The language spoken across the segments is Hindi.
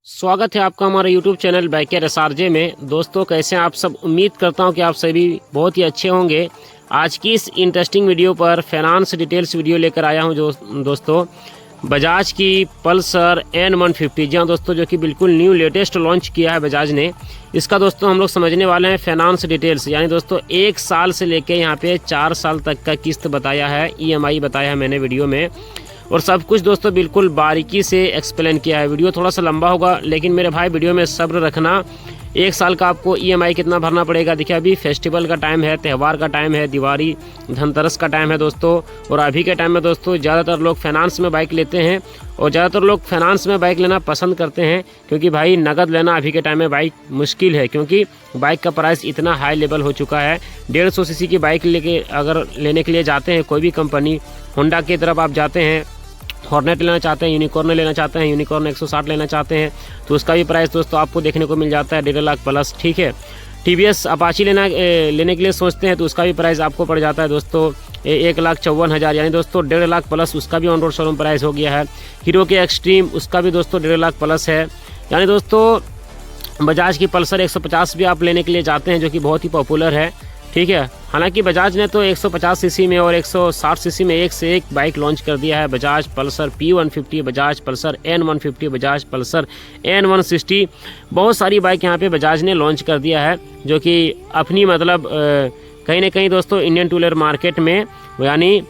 स्वागत है आपका हमारे YouTube चैनल बाइकर एसआरजे में। दोस्तों कैसे हैं आप सब। उम्मीद करता हूं कि आप सभी बहुत ही अच्छे होंगे। आज की इस इंटरेस्टिंग वीडियो पर फाइनेंस डिटेल्स वीडियो लेकर आया हूं जो दोस्तों बजाज की पल्सर N150। जी हाँ दोस्तों, जो कि बिल्कुल न्यू लेटेस्ट लॉन्च किया है बजाज ने। इसका दोस्तों हम लोग समझने वाले हैं फाइनेंस डिटेल्स, यानी दोस्तों 1 साल से लेके यहाँ पे 4 साल तक का किस्त बताया है, EMI बताया है मैंने वीडियो में, और सब कुछ दोस्तों बिल्कुल बारीकी से एक्सप्लेन किया है। वीडियो थोड़ा सा लंबा होगा, लेकिन मेरे भाई वीडियो में सब्र रखना। 1 साल का आपको EMI कितना भरना पड़ेगा। देखिए अभी फेस्टिवल का टाइम है, त्यौहार का टाइम है, दिवाली धनतेरस का टाइम है दोस्तों। और अभी के टाइम में दोस्तों ज़्यादातर लोग फाइनेंस में बाइक लेते हैं, और ज़्यादातर लोग फाइनेंस में बाइक लेना पसंद करते हैं, क्योंकि भाई नगद लेना अभी के टाइम में बाइक मुश्किल है, क्योंकि बाइक का प्राइस इतना हाई लेवल हो चुका है। 150 सीसी की बाइक लेके अगर लेने के लिए जाते हैं कोई भी कंपनी, होंडा की तरफ आप जाते हैं, हॉर्नेट लेना चाहते हैं, यूनिकॉर्न लेना चाहते हैं, यूनिकॉर्न 160 लेना चाहते हैं, तो उसका भी प्राइस दोस्तों आपको देखने को मिल जाता है 1.5 लाख प्लस। ठीक है, TVS अपाची लेने के लिए सोचते हैं तो उसका भी प्राइस आपको पड़ जाता है दोस्तों 1,54,000, यानी दोस्तों 1.5 लाख प्लस उसका भी ऑन रोड शोरूम प्राइस हो गया है। हीरो के एक्सट्रीम उसका भी दोस्तों 1.5 लाख प्लस है। यानी दोस्तों बजाज की पल्सर 150 भी आप लेने के लिए जाते हैं, जो कि बहुत ही पॉपुलर है। ठीक है, हालांकि बजाज ने तो 150 सीसी में और 160 सीसी में एक से एक बाइक लॉन्च कर दिया है। Bajaj Pulsar P150, Bajaj Pulsar N150, Bajaj Pulsar N160, बहुत सारी बाइक यहाँ पे बजाज ने लॉन्च कर दिया है, जो कि अपनी मतलब कहीं ना कहीं दोस्तों इंडियन टू व्हीलर मार्केट में, यानी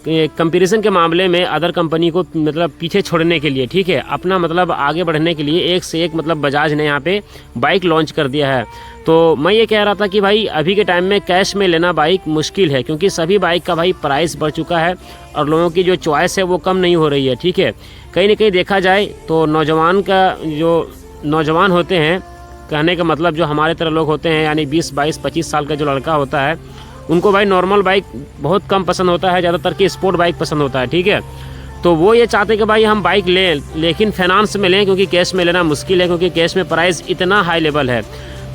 कंपैरिजन के मामले में अदर कंपनी को मतलब पीछे छोड़ने के लिए, ठीक है, अपना मतलब आगे बढ़ने के लिए एक से एक मतलब बजाज ने यहाँ पे बाइक लॉन्च कर दिया है। तो मैं ये कह रहा था कि भाई अभी के टाइम में कैश में लेना बाइक मुश्किल है, क्योंकि सभी बाइक का भाई प्राइस बढ़ चुका है और लोगों की जो चॉइस है वो कम नहीं हो रही है। ठीक है, कहीं ना कहीं देखा जाए तो नौजवान होते हैं, कहने का मतलब जो हमारे तरह लोग होते हैं, यानी 20, 22, 25 साल का जो लड़का होता है, उनको भाई नॉर्मल बाइक बहुत कम पसंद होता है, ज़्यादातर की स्पोर्ट बाइक पसंद होता है। ठीक है, तो वो ये चाहते हैं कि भाई हम बाइक लें, लेकिन फाइनेंस में लें, क्योंकि कैश में लेना मुश्किल है, क्योंकि कैश में प्राइस इतना हाई लेवल है।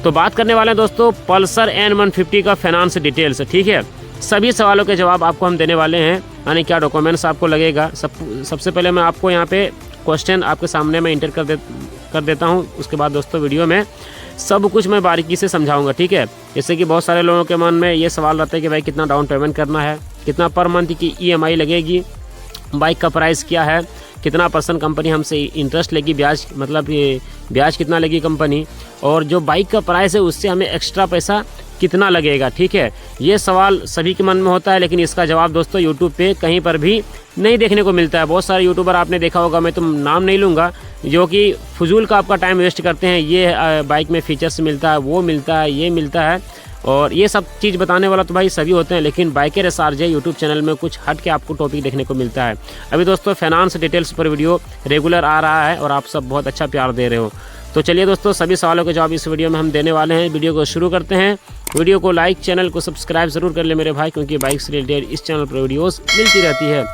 तो बात करने वाले हैं दोस्तों पल्सर N150 का फाइनेंस डिटेल्स। ठीक है, सभी सवालों के जवाब आपको हम देने वाले हैं, यानी क्या डॉक्यूमेंट्स आपको लगेगा। सबसे पहले मैं आपको यहाँ पे क्वेश्चन आपके सामने मैं इंटर कर देता हूँ, उसके बाद दोस्तों वीडियो में सब कुछ मैं बारीकी से समझाऊंगा। ठीक है, जैसे कि बहुत सारे लोगों के मन में ये सवाल रहता है कि भाई कितना डाउन पेमेंट करना है, कितना पर मंथ की EMI लगेगी, बाइक का प्राइस क्या है, कितना % कंपनी हमसे इंटरेस्ट लेगी, ब्याज मतलब ये ब्याज कितना लेगी कंपनी, और जो बाइक का प्राइस है उससे हमें एक्स्ट्रा पैसा कितना लगेगा। ठीक है, ये सवाल सभी के मन में होता है, लेकिन इसका जवाब दोस्तों यूट्यूब पे कहीं पर भी नहीं देखने को मिलता है। बहुत सारे यूट्यूबर आपने देखा होगा, मैं तो नाम नहीं लूँगा, जो कि फजूल का आपका टाइम वेस्ट करते हैं। ये बाइक में फीचर्स मिलता है, वो मिलता है, ये मिलता है, और ये सब चीज़ बताने वाला तो भाई सभी होते हैं, लेकिन बाइकर एसआरजे यूट्यूब चैनल में कुछ हट के आपको टॉपिक देखने को मिलता है। अभी दोस्तों फाइनेंस डिटेल्स पर वीडियो रेगुलर आ रहा है और आप सब बहुत अच्छा प्यार दे रहे हो। तो चलिए दोस्तों सभी सवालों के जवाब इस वीडियो में हम देने वाले हैं। वीडियो को शुरू करते हैं। वीडियो को लाइक, चैनल को सब्सक्राइब जरूर कर ले मेरे भाई, क्योंकि बाइक से रिलेटेड इस चैनल पर वीडियोस मिलती रहती है।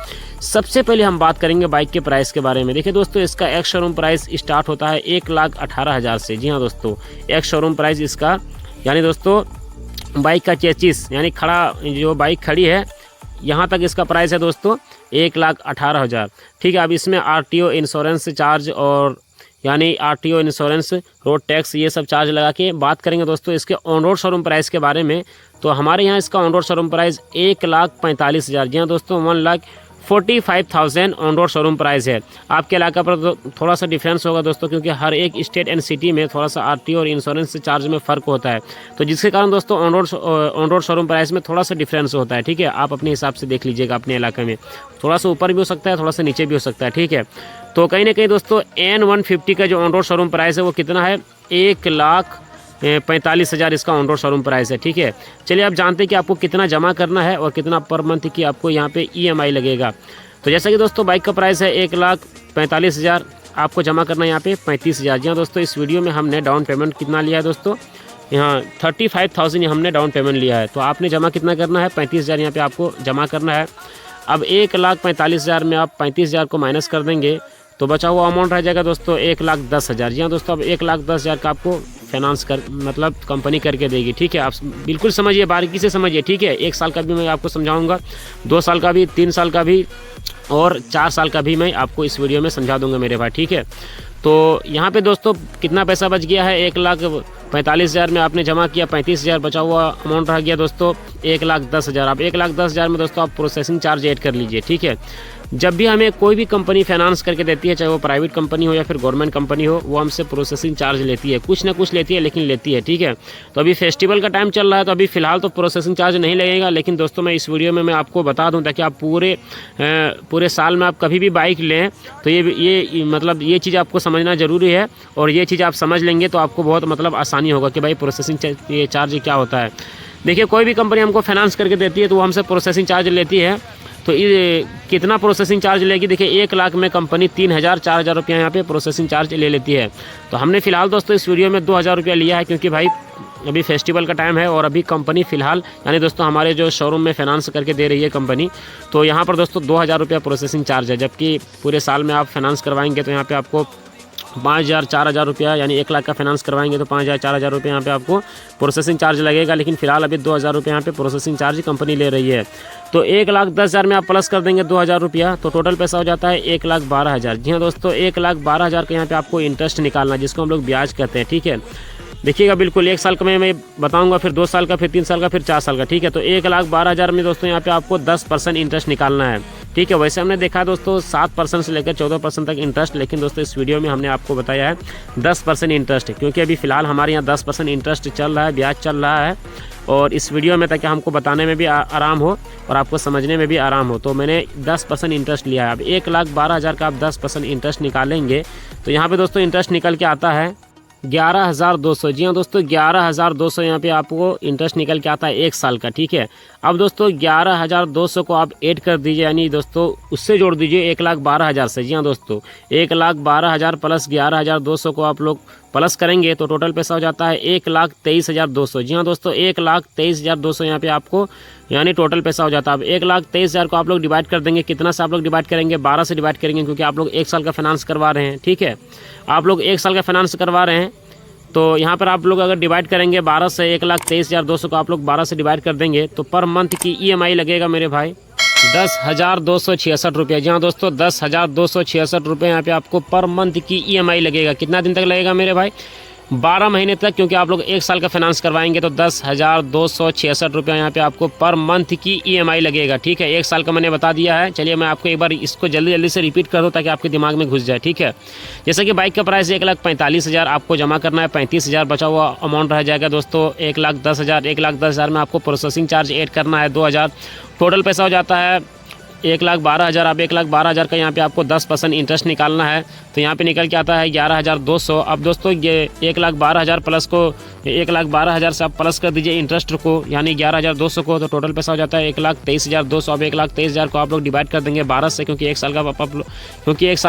सबसे पहले हम बात करेंगे बाइक के प्राइस के बारे में। देखिए दोस्तों, इसका एक्स शोरूम प्राइस स्टार्ट होता है 1,18,000 से। जी हाँ दोस्तों, एक्स शोरूम प्राइस इसका, यानी दोस्तों बाइक का चेचिस, यानी खड़ा जो बाइक खड़ी है यहाँ तक इसका प्राइस है दोस्तों 1,18,000। ठीक है, अब इसमें RTO इंश्योरेंस चार्ज और यानी RTO इंश्योरेंस, रोड टैक्स, ये सब चार्ज लगा के बात करेंगे दोस्तों इसके ऑन रोड शोरूम प्राइस के बारे में। तो हमारे यहाँ इसका ऑन रोड शोरूम प्राइस 1,45,000। जी हाँ दोस्तों, 1,45,000 ऑन रोड शोरूम प्राइस है। आपके इलाका पर तो थोड़ा सा डिफरेंस होगा दोस्तों, क्योंकि हर एक स्टेट एंड सिटी में थोड़ा सा RTO और इंश्योरेंस चार्ज में फ़र्क होता है, तो जिसके कारण दोस्तों ऑन रोड शोरूम प्राइस में थोड़ा सा डिफरेंस होता है। ठीक है, आप अपने हिसाब से देख लीजिएगा, अपने इलाके में थोड़ा सा ऊपर भी हो सकता है, थोड़ा सा नीचे भी हो सकता है। ठीक है, तो कहीं ना कहीं दोस्तों N150 का जो ऑन रोड शोरूम प्राइस है वो कितना है, 1,45,000 इसका ऑन रोड शोरूम प्राइस है। ठीक है, चलिए आप जानते हैं कि आपको कितना जमा करना है और कितना पर मंथ की आपको यहाँ पे EMI लगेगा। तो जैसा कि दोस्तों बाइक का प्राइस है 1,45,000, आपको जमा करना है यहाँ पे 35,000। जी हाँ दोस्तों, इस वीडियो में हमने डाउन पेमेंट कितना लिया है दोस्तों, यहाँ 35,000 हमने डाउन पेमेंट लिया है। तो आपने जमा कितना करना है, 35,000 यहाँ पे आपको जमा करना है। अब 1,45,000 में आप 35,000 को माइनस कर देंगे तो बचा हुआ अमाउंट रह जाएगा दोस्तों 1,10,000। जी हाँ दोस्तों, अब 1,10,000 का आपको फाइनेंस कर मतलब कंपनी करके देगी। ठीक है, आप बिल्कुल समझिए, बारीकी से समझिए। ठीक है, 1 साल का भी मैं आपको समझाऊंगा, 2 साल का भी, 3 साल का भी, और 4 साल का भी मैं आपको इस वीडियो में समझा दूंगा मेरे भाई, ठीक है। तो यहाँ पे दोस्तों कितना पैसा बच गया है, 1,45,000 में आपने जमा किया, 35,000 बचा हुआ अमाउंट रह गया दोस्तों 1,10,000। आप 1,10,000 में दोस्तों आप प्रोसेसिंग चार्ज ऐड कर लीजिए, ठीक है। जब भी हमें कोई भी कंपनी फाइनेंस करके देती है, चाहे वो प्राइवेट कंपनी हो या फिर गवर्नमेंट कंपनी हो, वो हमसे प्रोसेसिंग चार्ज लेती है, कुछ ना कुछ लेती है लेकिन लेती है, ठीक है। तो अभी फेस्टिवल का टाइम चल रहा है तो अभी फ़िलहाल तो प्रोसेसिंग चार्ज नहीं लगेगा, लेकिन दोस्तों मैं इस वीडियो में मैं आपको बता दूं ताकि आप पूरे साल में आप कभी भी बाइक लें तो ये मतलब ये चीज़ आपको समझना ज़रूरी है। और ये चीज़ आप समझ लेंगे तो आपको बहुत मतलब आसानी होगा कि भाई प्रोसेसिंग चार्ज क्या होता है। देखिए कोई भी कंपनी हमको फाइनेंस करके देती है तो वो हमसे प्रोसेसिंग चार्ज लेती है। तो ये कितना प्रोसेसिंग चार्ज लेगी, देखिए 1 लाख में कंपनी 3,000 4,000 रुपया यहाँ पे प्रोसेसिंग चार्ज ले लेती है। तो हमने फ़िलहाल दोस्तों इस वीडियो में 2,000 रुपया लिया है, क्योंकि भाई अभी फेस्टिवल का टाइम है और अभी कंपनी फ़िलहाल यानी दोस्तों हमारे जो शोरूम में फाइनेंस करके दे रही है कंपनी, तो यहाँ पर दोस्तों 2,000 रुपया प्रोसेसिंग चार्ज है। जबकि पूरे साल में आप फाइनेंस करवाएंगे तो यहाँ पर आपको 5,000 4,000 रुपया यानी 1 लाख का फाइनेंस करवाएंगे तो 5,000 4,000 रुपये यहाँ पे आपको प्रोसेसिंग चार्ज लगेगा। लेकिन फिलहाल अभी 2,000 रुपये यहाँ पे प्रोसेसिंग चार्ज कंपनी ले रही है। तो 1,10,000 में आप प्लस कर देंगे 2,000 रुपया तो टोटल पैसा हो जाता है 1,12,000। जी हाँ दोस्तों 1,12,000 का यहाँ पे आपको इंटरेस्ट निकालना, जिसको हम लोग ब्याज कहते हैं, ठीक है। देखिएगा बिल्कुल 1 साल का मैं बताऊंगा, फिर 2 साल का, फिर 3 साल का, फिर 4 साल का, ठीक है। तो 1,12,000 में दोस्तों यहाँ पे आपको 10% इंटरेस्ट निकालना है, ठीक है। वैसे हमने देखा दोस्तों 7% से लेकर 14% तक इंटरेस्ट, लेकिन दोस्तों इस वीडियो में हमने आपको बताया है 10% इंटरेस्ट, क्योंकि अभी फ़िलहाल हमारे यहाँ 10% इंटरेस्ट चल रहा है, ब्याज चल रहा है। और इस वीडियो में ताकि हमको बताने में भी आराम हो और आपको समझने में भी आराम हो, तो मैंने 10% इंटरेस्ट लिया है। अब 1,12,000 का आप 10% इंटरेस्ट निकालेंगे तो यहाँ पे दोस्तों इंटरेस्ट निकल के आता है 11,200। जी हाँ दोस्तों 11,200 यहाँ पे आपको इंटरेस्ट निकल के आता है 1 साल का, ठीक है। अब दोस्तों 11,200 को आप ऐड कर दीजिए, यानी दोस्तों उससे जोड़ दीजिए 1,12,000 से। जी हाँ दोस्तों 1,12,000 प्लस 11,200 को आप लोग प्लस करेंगे तो टोटल पैसा हो जाता है 1,23,200। जी हाँ दोस्तों 1,23,200 यहाँ पे आपको यानी टोटल पैसा हो जाता है। अब 1,23,000 को आप लोग डिवाइड कर देंगे, कितना से आप लोग डिवाइड करेंगे, 12 से डिवाइड करेंगे, क्योंकि आप लोग 1 साल का फाइनेंस करवा रहे हैं, ठीक है। आप लोग 1 साल का फाइनेंस करवा रहे हैं तो यहाँ पर आप लोग अगर डिवाइड करेंगे 12 से 1,23,200 को आप लोग 12 से डिवाइड कर देंगे तो पर मंथ की EMI लगेगा मेरे भाई 10,266 रुपये। जी हाँ दोस्तों 10,266 रुपये यहाँ पे आपको पर मंथ की EMI लगेगा। कितना दिन तक लगेगा मेरे भाई, 12 महीने तक, क्योंकि आप लोग 1 साल का फाइनेंस करवाएंगे तो 10,266 रुपया यहाँ पे आपको पर मंथ की EMI लगेगा, ठीक है। 1 साल का मैंने बता दिया है। चलिए मैं आपको एक बार इसको जल्दी से रिपीट कर दूँ ताकि आपके दिमाग में घुस जाए, ठीक है। जैसे कि बाइक का प्राइस 1,45,000 आपको जमा करना है, 35,000 बचा हुआ अमाउंट रह जाएगा दोस्तों 1,10,000। 1,10,000 में आपको प्रोसेसिंग चार्ज ऐड करना है 2,000, टोटल पैसा हो जाता है 1,12,000। अब 1,12,000 का यहाँ पे आपको 10% इंटरेस्ट निकालना है तो यहाँ पे निकल के आता है 11,200। अब दोस्तों ये 1,12,000 प्लस को 1,12,000 से आप प्लस कर दीजिए इंटरेस्ट को, यानी 11,200 को, तो टोटल पैसा हो जाता है 1,23,200। अब 1,23,000 को आप लोग डिवाइड कर देंगे 12 से, क्योंकि 1 साल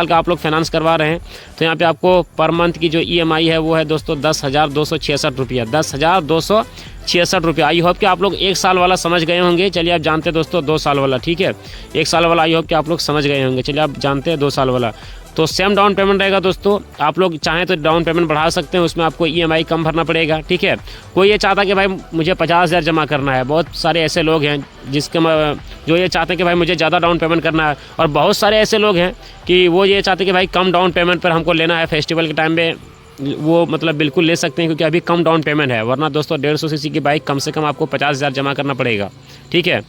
का आप लोग फाइनेंस करवा रहे हैं। तो यहाँ पे आपको पर मंथ की जो EMI है वो है दोस्तों 10,266 रुपया, 10,266 रुपया। आई होप कि आप लोग 1 साल वाला समझ गए होंगे। चलिए आप जानते हैं दोस्तों 2 साल वाला, ठीक है। 1 साल वाला आई होप कि आप लोग समझ गए होंगे। चलिए आप जानते हैं 2 साल वाला तो सेम डाउन पेमेंट रहेगा दोस्तों। आप लोग चाहें तो डाउन पेमेंट बढ़ा सकते हैं, उसमें आपको EMI कम भरना पड़ेगा, ठीक है। कोई ये चाहता कि भाई मुझे 50,000 जमा करना है, बहुत सारे ऐसे लोग हैं जो ये चाहते हैं कि भाई मुझे ज़्यादा डाउन पेमेंट करना है, और बहुत सारे ऐसे लोग हैं कि वो ये चाहते हैं कि भाई कम डाउन पेमेंट पर हमको लेना है फेस्टिवल के टाइम में, वो मतलब बिल्कुल ले सकते हैं, क्योंकि अभी कम डाउन पेमेंट है। वरना दोस्तों 150 cc की बाइक कम से कम आपको 50,000 जमा करना पड़ेगा, ठीक है।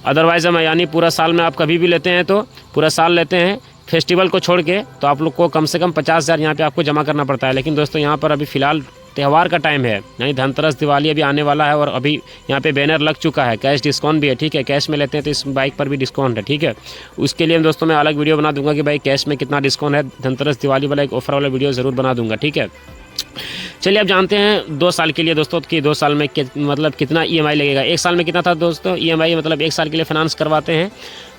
अदरवाइज़ हम यानी पूरा साल में आप कभी भी लेते हैं तो पूरा साल लेते हैं फेस्टिवल को छोड़ के तो आप लोग को कम से कम 50,000 यहाँ पे आपको जमा करना पड़ता है। लेकिन दोस्तों यहाँ पर अभी फ़िलहाल त्यौहार का टाइम है, यानी धनतेरस दिवाली अभी आने वाला है और अभी यहाँ पे बैनर लग चुका है, कैश डिस्काउंट भी है, ठीक है। कैश में लेते हैं तो इस बाइक पर भी डिस्काउंट है, ठीक है। उसके लिए दोस्तों मैं अलग वीडियो बना दूंगा कि भाई कैश में कितना डिस्काउंट है, धनतेरस दिवाली वाला एक ऑफर वाला वीडियो ज़रूर बना दूंगा, ठीक है। चलिए अब जानते हैं 2 साल के लिए दोस्तों कि 2 साल में मतलब कितना EMI लगेगा। 1 साल में कितना था दोस्तों EMI, मतलब 1 साल के लिए फाइनेंस करवाते हैं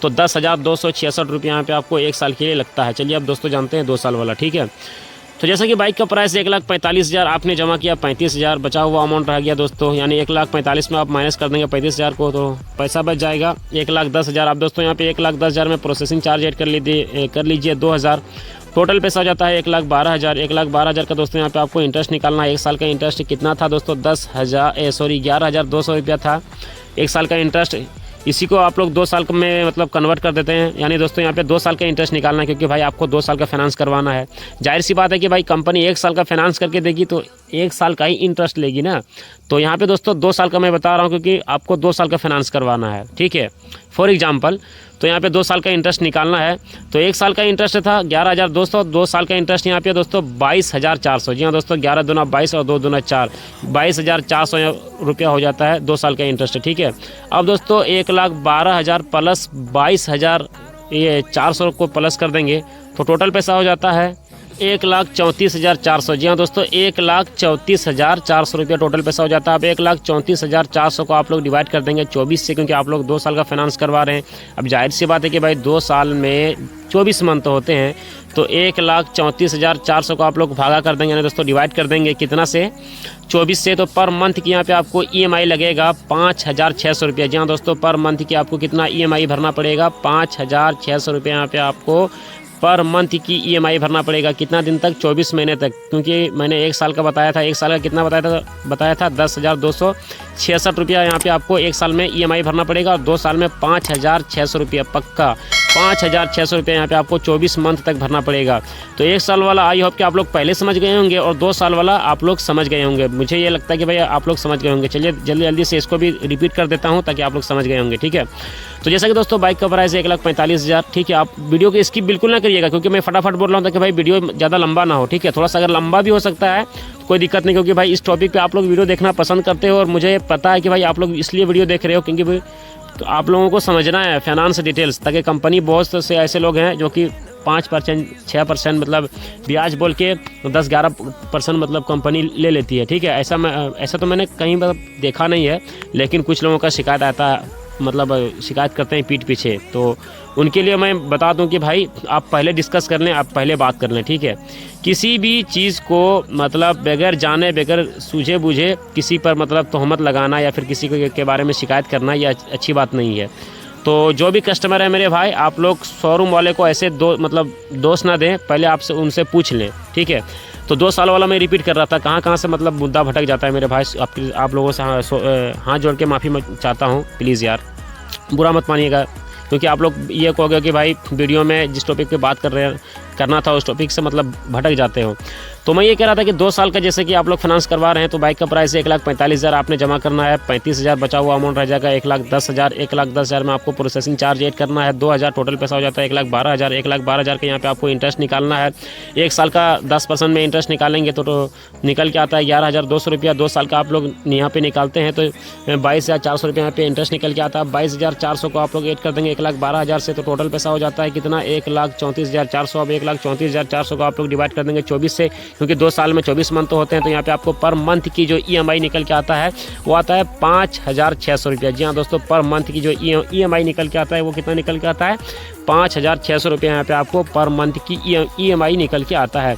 तो 10,266 रुपये यहाँ पे आपको 1 साल के लिए लगता है। चलिए अब दोस्तों जानते हैं 2 साल वाला, ठीक है। तो जैसा कि बाइक का प्राइस 1,45,000 आपने जमा किया, 35,000 बचा हुआ अमाउंट रह गया दोस्तों, यानी 1,45,000 में आप माइनस कर देंगे 35,000 को तो पैसा बच जाएगा 1,10,000। आप दोस्तों यहाँ पे 1,10,000 में प्रोसेसिंग चार्ज ऐड कर लीजिए 2,000, टोटल पैसा हो जाता है 1,12,000। 1,12,000 का दोस्तों यहाँ पे आपको इंटरेस्ट निकालना है। 1 साल का इंटरेस्ट कितना था दोस्तों 11,200 रुपया था 1 साल का इंटरेस्ट। इसी को आप लोग 2 साल में मतलब कन्वर्ट कर देते हैं। यानी दोस्तों यहाँ पे 2 साल का इंटरेस्ट निकालना है, क्योंकि भाई आपको 2 साल का फाइनेंस करवाना है। जाहिर सी बात है कि भाई कंपनी 1 साल का फाइनेंस करके देगी तो 1 साल का ही इंटरेस्ट लेगी ना। तो यहाँ पे दोस्तों 2 साल का मैं बता रहा हूँ, क्योंकि आपको 2 साल का फाइनेंस करवाना है, ठीक है। फॉर एग्जाम्पल तो यहाँ पे 2 साल का इंटरेस्ट निकालना है, तो 1 साल का इंटरेस्ट था 11,200, 2 साल का इंटरेस्ट यहाँ पे दोस्तों 22,400। जी हाँ दोस्तों, 11 दूना 22 और 2 दूना 4, 22,400 रुपया हो जाता है 2 साल का इंटरेस्ट, ठीक है। अब दोस्तों 1,12,000 प्लस 22,000 ये 400 को प्लस कर देंगे तो टोटल पैसा हो जाता है 1,34,400। जी हाँ दोस्तों, 1,34,400 रुपया टोटल पैसा हो जाता है। अब 1,34,400 को आप लोग डिवाइड कर देंगे 24 से, क्योंकि आप लोग 2 साल का फाइनेंस करवा रहे हैं। अब जाहिर सी बात है कि भाई 2 साल में 24 मंथ होते हैं, तो 1,34,400 को आप लोग भागा कर देंगे, यानी दोस्तों डिवाइड कर देंगे कितना से, 24 से। तो पर मंथ की यहाँ पे आपको EMI लगेगा 5,600 रुपया। जी हाँ दोस्तों, पर मंथ की आपको कितना EMI भरना पड़ेगा, 5,600 रुपया यहाँ पे आपको पर मंथ की EMI भरना पड़ेगा। कितना दिन तक, 24 महीने तक, क्योंकि मैंने 1 साल का बताया था। 1 साल का कितना बताया था 10,266 रुपया यहाँ पे आपको 1 साल में EMI भरना पड़ेगा, और 2 साल में 5,600 रुपया पक्का, 5,600 रुपये यहाँ पे आपको 24 मंथ तक भरना पड़ेगा। तो 1 साल वाला आई होप कि आप लोग पहले समझ गए होंगे, और 2 साल वाला आप लोग समझ गए होंगे। मुझे ये लगता है कि भाई आप लोग समझ गए होंगे। चलिए जल्दी जल्दी से इसको भी रिपीट कर देता हूँ ताकि आप लोग समझ गए होंगे, ठीक है। तो जैसा कि दोस्तों बाइक का प्राइस है 1,45,000, ठीक है। आप वीडियो को स्किप बिल्कुल ना करिएगा, क्योंकि मैं फटाफट बोल रहा हूँ ताकि भाई वीडियो ज़्यादा लंबा ना हो, ठीक है। थोड़ा सा अगर लंबा भी हो सकता है तो कोई दिक्कत नहीं, क्योंकि भाई इस टॉपिक पे आप लोग वीडियो देखना पसंद करते हो, और मुझे पता है कि भाई आप लोग इसलिए वीडियो देख रहे हो क्योंकि भाई तो आप लोगों को समझना है फाइनेंस डिटेल्स, ताकि कंपनी बहुत से ऐसे लोग हैं जो कि 5%, 6% मतलब ब्याज बोल के 10-11% मतलब कंपनी ले लेती है, ठीक है। ऐसा तो मैंने कहीं मतलब देखा नहीं है, लेकिन कुछ लोगों का शिकायत आता है, मतलब शिकायत करते हैं पीठ पीछे। तो उनके लिए मैं बता दूं कि भाई आप पहले डिस्कस कर लें, आप पहले बात कर लें, ठीक है। किसी भी चीज़ को मतलब बगैर जाने बगैर सूझे बूझे किसी पर मतलब तोहमत लगाना या फिर किसी के बारे में शिकायत करना ये अच्छी बात नहीं है। तो जो भी कस्टमर है मेरे भाई, आप लोग शोरूम वाले को ऐसे दोष ना दें, पहले आपसे उनसे पूछ लें, ठीक है। तो 2 साल वाला मैं रिपीट कर रहा था, कहाँ से मतलब मुद्दा भटक जाता है मेरे भाई। आप लोगों से हाथ जोड़ के माफ़ी चाहता हूँ, प्लीज़ यार बुरा मत मानिएगा, क्योंकि आप लोग ये कहोगे कि भाई वीडियो में जिस टॉपिक पे बात करना था उस टॉपिक से मतलब भटक जाते हो। तो मैं ये कह रहा था कि 2 साल का जैसे कि आप लोग फाइनेंस करवा रहे हैं, तो बाइक का प्राइस है 1,45,000, आपने जमा करना है 35,000, बचा हुआ अमाउंट रह जाएगा 1,10,000। 1,10,000 में आपको प्रोसेसिंग चार्ज ऐड करना है 2,000, टोटल पैसा हो जाता है 1,12,000। 1,12,000 के यहाँ पे आपको इंटरेस्ट निकालना है। 1 साल का 10% में इंटरेस्ट निकालेंगे तो निकल के आता है 11,200 रुपया। 2 साल का आप लोग यहाँ पे निकालते हैं तो 22,400 रुपये यहाँ पे इंटरेस्ट निकल के आता है। 22,400 को आप लोग ऐड कर देंगे 1,12,000 से, तो टोटल पैसा हो जाता है कितना, 1,34,400। अब 1,34,400 को आप लोग डिवाइड कर देंगे 24 से, क्योंकि 2 साल में 24 मंथ होते हैं। तो यहाँ पे आपको पर मंथ की जो EMI निकल के आता है वो आता है 5,600 रुपया। जी हाँ दोस्तों, पर मंथ की जो EMI निकल के आता है वो कितना निकल के आता है, 5,600 रुपया यहाँ पे आपको पर मंथ की EMI निकल के आता है।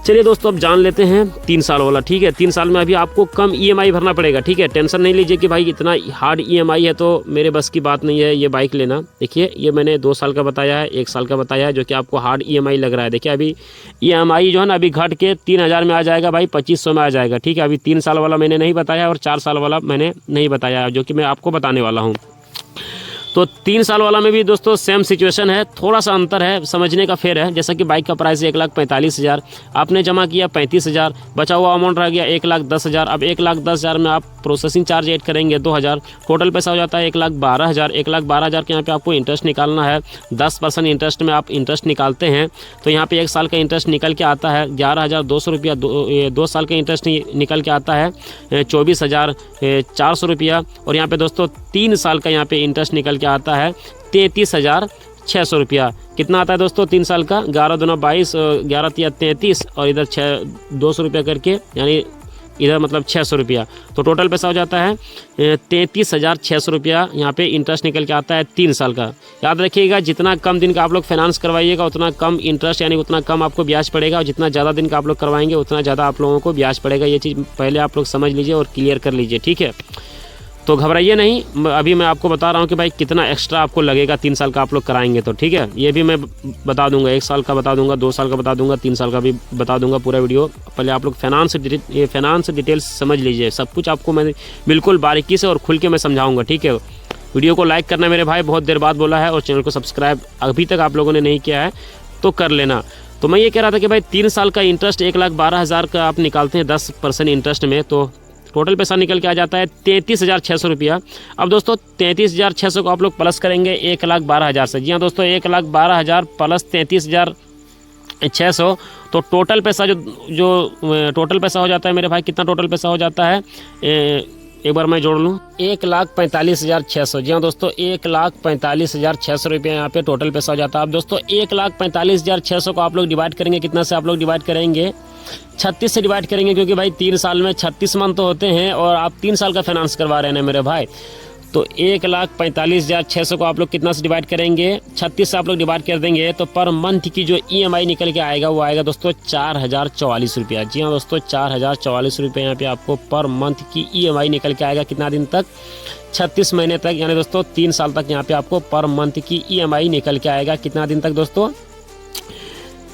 चलिए दोस्तों अब जान लेते हैं 3 साल वाला, ठीक है। 3 साल में अभी आपको कम EMI भरना पड़ेगा, ठीक है। टेंशन नहीं लीजिए कि भाई इतना हार्ड EMI है तो मेरे बस की बात नहीं है ये बाइक लेना। देखिए ये मैंने 2 साल का बताया है, 1 साल का बताया है, जो कि आपको हार्ड EMI लग रहा है। देखिए अभी EMI जो है ना अभी घट के 3,000 में आ जाएगा भाई, 2,500 में आ जाएगा, ठीक है। अभी 3 साल वाला मैंने नहीं बताया और 4 साल वाला मैंने नहीं बताया, जो कि मैं आपको बताने वाला हूँ। तो 3 साल वाला में भी दोस्तों सेम सिचुएशन है, थोड़ा सा अंतर है, समझने का फेर है। जैसा कि बाइक का प्राइस है 1,45,000, आपने जमा किया 35,000, बचा हुआ अमाउंट रह गया 1,10,000। अब 1,10,000 में आप प्रोसेसिंग चार्ज ऐड करेंगे 2,000, टोटल पैसा हो जाता है 1,12,000। 1,12,0000 के यहाँ पे आपको इंटरेस्ट निकालना है, 10% इंटरेस्ट में आप इंटरेस्ट निकालते हैं तो यहाँ पे 1 साल का इंटरेस्ट निकल के आता है 11,200 रुपया। 2 साल का इंटरेस्ट निकल के आता है 24,400 रुपया। और यहाँ पे दोस्तों 3 साल का यहाँ पे इंटरेस्ट निकल के आता है 33,600 रुपया। कितना आता है दोस्तों 3 साल का, 11 दूना 22, 11 तिया 33 और इधर 200 रुपया करके, यानी इधर मतलब 600 रुपया। तो टोटल पैसा हो जाता है 33,600 रुपया यहाँ पे इंटरेस्ट निकल के आता है 3 साल का। याद रखिएगा जितना कम दिन का आप लोग फाइनेंस करवाइएगा उतना कम इंटरेस्ट यानी उतना कम आपको ब्याज पड़ेगा, और जितना ज़्यादा दिन का आप लोग करवाएंगे उतना ज़्यादा आप लोगों को ब्याज पड़ेगा। ये चीज़ पहले आप लोग समझ लीजिए और क्लियर कर लीजिए, ठीक है। तो घबराइए नहीं, अभी मैं आपको बता रहा हूँ कि भाई कितना एक्स्ट्रा आपको लगेगा 3 साल का आप लोग कराएंगे तो, ठीक है। ये भी मैं बता दूंगा, 1 साल का बता दूंगा, 2 साल का बता दूंगा, 3 साल का भी बता दूंगा पूरा वीडियो। पहले आप लोग फाइनेंस डिटेल्स समझ लीजिए, सब कुछ आपको मैं बिल्कुल बारीकी से और खुल के मैं समझाऊंगा, ठीक है। वीडियो को लाइक करना मेरे भाई, बहुत देर बाद बोला है, और चैनल को सब्सक्राइब अभी तक आप लोगों ने नहीं किया है तो कर लेना। तो मैं ये कह रहा था कि भाई 3 साल का इंटरेस्ट 1,12,000 का आप निकालते हैं 10% इंटरेस्ट में, तो टोटल पैसा निकल के आ जाता है 33,600 रुपया। अब दोस्तों 33,600 को आप लोग प्लस करेंगे 1,12,000 से। जी हाँ दोस्तों, 1,12,000 प्लस 33,600, तो टोटल पैसा जो टोटल पैसा हो जाता है मेरे भाई, कितना टोटल पैसा हो जाता है, एक बार मैं जोड़ लूँ, 1,45,600। जी हाँ दोस्तों, 1,45,600 रुपये यहाँ पे टोटल पैसा हो जाता है। अब दोस्तों 1,45,600 को आप लोग डिवाइड करेंगे, कितना से आप लोग डिवाइड करेंगे, 36 से डिवाइड करेंगे, क्योंकि भाई 3 साल में 36 मंथ तो होते हैं और आप 3 साल का फाइनेंस करवा रहे हैं मेरे भाई। तो 1,45,600 को आप लोग कितना से डिवाइड करेंगे, 36 से आप लोग डिवाइड कर देंगे, तो पर मंथ की जो EMI निकल के आएगा वो आएगा दोस्तों 4,044 रुपया। जी हाँ दोस्तों, 4,044 रुपये यहाँ पे आपको पर मंथ की EMI निकल के आएगा। कितना दिन तक, 36 महीने तक, यानी दोस्तों 3 साल तक यहाँ पे आपको पर मंथ की EMI निकल के आएगा। कितना दिन तक दोस्तों,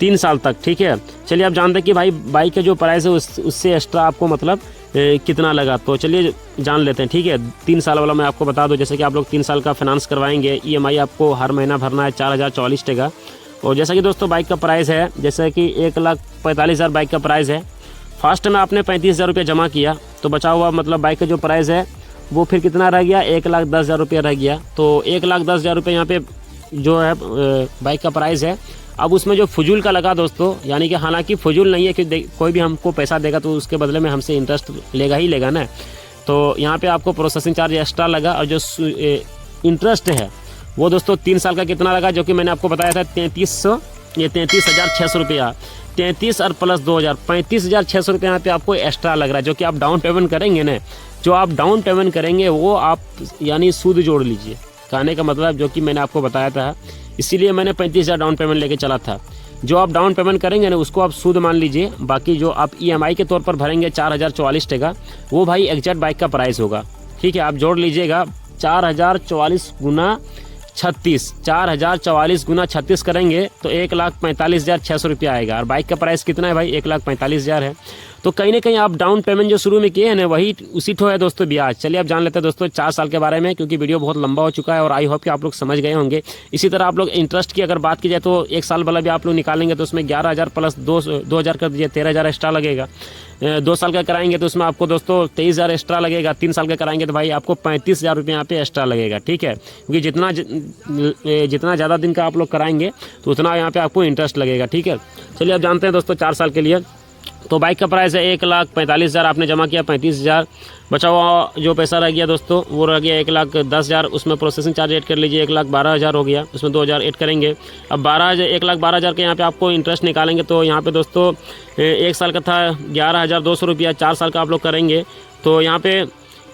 3 साल तक। ठीक है, चलिए आप जानते हैं कि भाई बाइक का जो प्राइस है उससे एक्स्ट्रा आपको मतलब कितना लगा, तो चलिए जान लेते हैं। ठीक है, 3 साल वाला मैं आपको बता दूं, जैसे कि आप लोग 3 साल का फाइनेंस करवाएंगे, EMI आपको हर महीना भरना है 4,044 टका। और जैसा कि दोस्तों बाइक का प्राइस है, जैसे कि 1,45,000 बाइक का प्राइस है, फर्स्ट में आपने 35,000 रुपये जमा किया, तो बचा हुआ मतलब बाइक का जो प्राइस है वो फिर कितना रह गया, 1,10,000 रुपये रह गया। तो 1,10,000 रुपये यहाँ पे जो है बाइक का प्राइस है। अब उसमें जो फजूल का लगा दोस्तों, यानी कि हालांकि फजूल नहीं है कि कोई भी हमको पैसा देगा तो उसके बदले में हमसे इंटरेस्ट लेगा ही लेगा ना, तो यहाँ पे आपको प्रोसेसिंग चार्ज एक्स्ट्रा लगा। और जो इंटरेस्ट है वो दोस्तों 3 साल का कितना लगा, जो कि मैंने आपको बताया था 33,600 रुपया। 33 और प्लस 2,000, 35,600 रुपये यहाँ पे आपको एक्स्ट्रा लग रहा है, जो कि आप डाउन पेमेंट करेंगे ना, जो आप डाउन पेमेंट करेंगे वो आप यानी सूद जोड़ लीजिए। कहने का मतलब जो कि मैंने आपको बताया था, इसीलिए मैंने 35,000 डाउन पेमेंट लेके चला था। जो आप डाउन पेमेंट करेंगे ना उसको आप सूद मान लीजिए, बाकी जो आप EMI के तौर पर भरेंगे 4,044 टका, वो भाई एग्जैक्ट बाइक का प्राइस होगा। ठीक है, आप जोड़ लीजिएगा 4,044 गुना 36, 4,044 गुना 36 करेंगे तो 1,45,600 रुपया आएगा। और बाइक का प्राइस कितना है भाई, 1,45,000 है। तो कहीं ना कहीं आप डाउन पेमेंट जो शुरू में किए हैं ना, वही उसी ठो है दोस्तों ब्याज। चलिए आप जान लेते हैं दोस्तों 4 साल के बारे में, क्योंकि वीडियो बहुत लंबा हो चुका है और आई होप कि आप लोग समझ गए होंगे। इसी तरह आप लोग इंटरेस्ट की अगर बात की जाए तो 1 साल वाला भी आप लोग निकालेंगे तो उसमें 11,000 प्लस 2,000 कर दीजिए, 13,000 एक्स्ट्रा लगेगा। 2 साल का कराएंगे तो उसमें आपको दोस्तों 23,000 एक्स्ट्रा लगेगा। 3 साल का कराएंगे तो भाई आपको 35,000 रुपये यहाँ पे एक्स्ट्रा लगेगा। ठीक है, क्योंकि जितना ज़्यादा दिन का आप लोग कराएंगे तो उतना यहाँ पे आपको इंटरेस्ट लगेगा। ठीक है, चलिए आप जानते हैं दोस्तों 4 साल के लिए तो बाइक का प्राइस है 1,45,000, आपने जमा किया 35,000, बचा हुआ जो पैसा रह गया दोस्तों वो रह गया 1,10,000, उसमें प्रोसेसिंग चार्ज ऐड कर लीजिए 1,12,000 हो गया, उसमें 2,000 ऐड करेंगे। अब 1,12,000 के यहाँ पे आपको इंटरेस्ट निकालेंगे तो यहाँ पे दोस्तों 1 साल का था 11,200 रुपया, 4 साल का आप लोग करेंगे तो यहाँ पे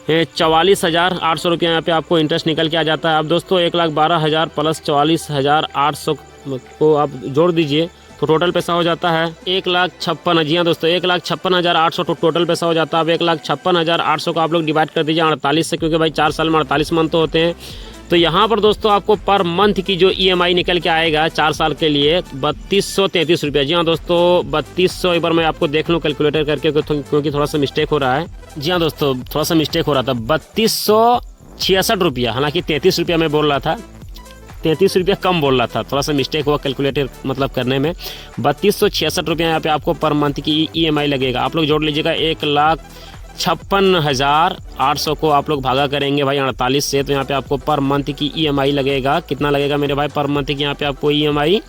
44,800 रुपया यहाँ पे आपको इंटरेस्ट निकल के आ जाता है। अब दोस्तों 1,12,000 प्लस 44,800 को आप जोड़ दीजिए तो टोटल पैसा हो जाता है 1,56,000। जी हाँ दोस्तों, 1,56,800 तो टोटल पैसा हो जाता है। अब 1,56,800 को आप लोग डिवाइड कर दीजिए 48 से, क्योंकि भाई 4 साल में 48 मंथ तो होते हैं। तो यहाँ पर दोस्तों आपको पर मंथ की जो EMI निकल के आएगा 4 साल के लिए 3,233 रुपया। जी हाँ दोस्तों 3,200, एक बार मैं आपको देख लूँ कैलकुलेटर करके, क्योंकि थोड़ा सा मिस्टेक हो रहा है। जी हाँ दोस्तों, थोड़ा सा मिस्टेक हो रहा था, 3,266 रुपया, हालांकि 33 रुपया मैं बोल रहा था, 33 रुपया कम बोल रहा था, थोड़ा सा मिस्टेक हुआ कैलकुलेटर मतलब करने में। 3,266 रुपया यहाँ पे आपको पर मंथ की EMI लगेगा। आप लोग जोड़ लीजिएगा 1,56,800 को आप लोग भागा करेंगे भाई 48 से, तो यहाँ पे आपको पर मंथ की EMI लगेगा। कितना लगेगा मेरे भाई पर मंथ की यहाँ पे आपको EMI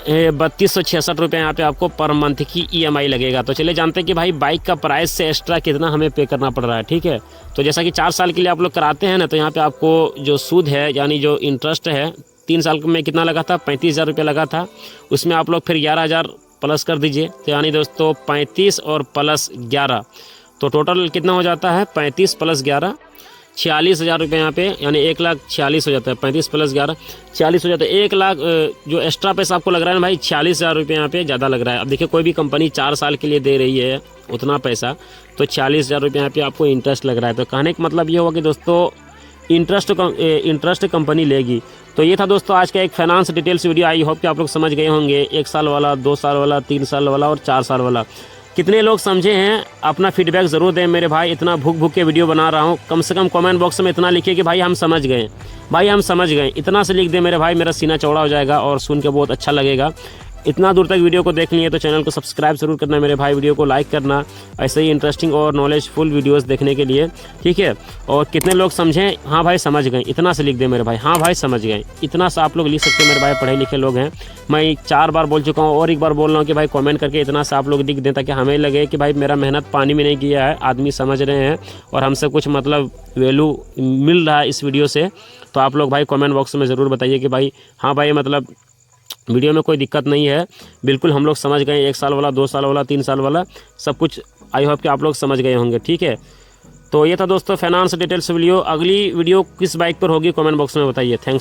3,266 रुपये यहाँ पे आपको पर मंथ की EMI लगेगा। तो चलिए जानते हैं कि भाई बाइक का प्राइस से एक्स्ट्रा कितना हमें पे करना पड़ रहा है। ठीक है, तो जैसा कि 4 साल के लिए आप लोग कराते हैं ना, तो यहाँ पे आपको जो सूद है यानी जो इंटरेस्ट है 3 साल में कितना लगा था, 35,000 रुपये लगा था, उसमें आप लोग फिर 11,000 प्लस कर दीजिए, तो यानी दोस्तों 35 और प्लस 11 तो टोटल कितना हो जाता है, 35 प्लस 11 46,000 रुपये यहाँ पे, यानी 1,46,000 हो जाता है। 35 प्लस 11 40 हो जाता है। 1 लाख जो एक्स्ट्रा पैसा आपको लग रहा है ना भाई, 46,000 रुपये यहाँ पे ज़्यादा लग रहा है। अब देखिए कोई भी कंपनी 4 साल के लिए दे रही है उतना पैसा, तो 46,000 रुपये यहाँ पे आपको इंटरेस्ट लग रहा है। तो कहने का मतलब ये होगा कि दोस्तों इंटरेस्ट कंपनी लेगी। तो ये था दोस्तों आज का एक finance details video. I hope कि आप लोग समझ गए होंगे, 1 साल वाला, 2 साल वाला, 3 साल वाला और 4 साल वाला। कितने लोग समझे हैं अपना फीडबैक ज़रूर दें मेरे भाई। इतना भूख भूख के वीडियो बना रहा हूँ, कम से कम कमेंट बॉक्स में इतना लिखिए कि भाई हम समझ गए, भाई हम समझ गए, इतना से लिख दे मेरे भाई, मेरा सीना चौड़ा हो जाएगा और सुन के बहुत अच्छा लगेगा। इतना दूर तक वीडियो को देख लिए तो चैनल को सब्सक्राइब जरूर करना मेरे भाई, वीडियो को लाइक करना ऐसे ही इंटरेस्टिंग और नॉलेजफुल वीडियोस देखने के लिए, ठीक है। और कितने लोग समझें, हाँ भाई समझ गए, इतना से लिख दे मेरे भाई, हाँ भाई समझ गए, इतना सा आप लोग लिख सकते हैं मेरे भाई, पढ़े लिखे लोग हैं। मैं 4 बार बोल चुका हूँ और एक बार बोल रहा हूँ कि भाई कमेंट करके इतना सा आप लोग लिख दें ताकि हमें लगे कि भाई मेरा मेहनत पानी में नहीं गया है, आदमी समझ रहे हैं और हमसे कुछ मतलब वैल्यू मिल रहा है इस वीडियो से। तो आप लोग भाई कमेंट बॉक्स में ज़रूर बताइए कि भाई हाँ भाई मतलब वीडियो में कोई दिक्कत नहीं है, बिल्कुल हम लोग समझ गए, 1 साल वाला, 2 साल वाला, 3 साल वाला, सब कुछ आई होप कि आप लोग समझ गए होंगे, ठीक है। तो ये था दोस्तों फाइनेंस डिटेल्स वीडियो। अगली वीडियो किस बाइक पर होगी कमेंट बॉक्स में बताइए। थैंक्स।